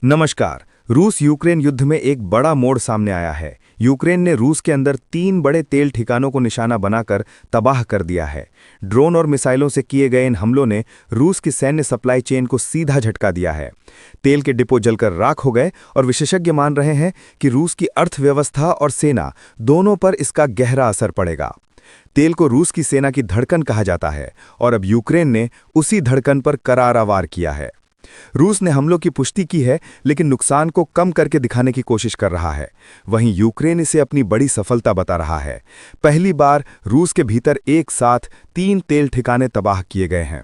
नमस्कार। रूस यूक्रेन युद्ध में एक बड़ा मोड़ सामने आया है। यूक्रेन ने रूस के अंदर 3 बड़े तेल ठिकानों को निशाना बनाकर तबाह कर दिया है। ड्रोन और मिसाइलों से किए गए इन हमलों ने रूस की सैन्य सप्लाई चेन को सीधा झटका दिया है। तेल के डिपो जलकर राख हो गए और विशेषज्ञ मान रहे हैं कि रूस की अर्थव्यवस्था और सेना दोनों पर इसका गहरा असर पड़ेगा। तेल को रूस की सेना की धड़कन कहा जाता है और अब यूक्रेन ने उसी धड़कन पर करारा वार किया है। रूस ने हमलों की पुष्टि की है, लेकिन नुकसान को कम करके दिखाने की कोशिश कर रहा है। वहीं यूक्रेन इसे अपनी बड़ी सफलता बता रहा है। पहली बार रूस के भीतर एक साथ 3 तेल ठिकाने तबाह किए गए हैं।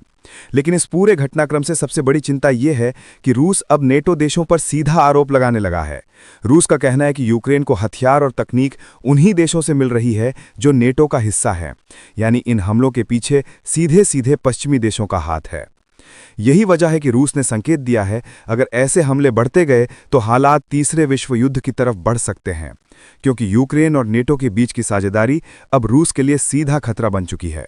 लेकिन इस पूरे घटनाक्रम से सबसे बड़ी चिंता यह है कि रूस अब नेटो देशों पर सीधा आरोप लगाने लगा है। रूस का कहना है कि यूक्रेन को हथियार और तकनीक उन्हीं देशों से मिल रही है जो नेटो का हिस्सा है, यानी इन हमलों के पीछे सीधे सीधे पश्चिमी देशों का हाथ है। यही वजह है कि रूस ने संकेत दिया है, अगर ऐसे हमले बढ़ते गए तो हालात तीसरे विश्व युद्ध की तरफ बढ़ सकते हैं, क्योंकि यूक्रेन और नेटो के बीच की साझेदारी अब रूस के लिए सीधा खतरा बन चुकी है।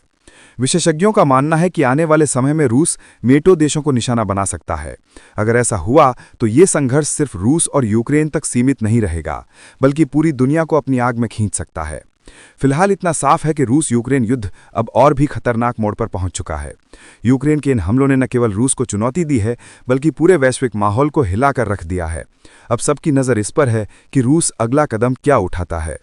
विशेषज्ञों का मानना है कि आने वाले समय में रूस नेटो देशों को निशाना बना सकता है। अगर ऐसा हुआ तो ये संघर्ष सिर्फ रूस और यूक्रेन तक सीमित नहीं रहेगा, बल्कि पूरी दुनिया को अपनी आग में खींच सकता है। फिलहाल इतना साफ है कि रूस यूक्रेन युद्ध अब और भी खतरनाक मोड़ पर पहुंच चुका है। यूक्रेन के इन हमलों ने न केवल रूस को चुनौती दी है, बल्कि पूरे वैश्विक माहौल को हिलाकर रख दिया है। अब सबकी नज़र इस पर है कि रूस अगला कदम क्या उठाता है।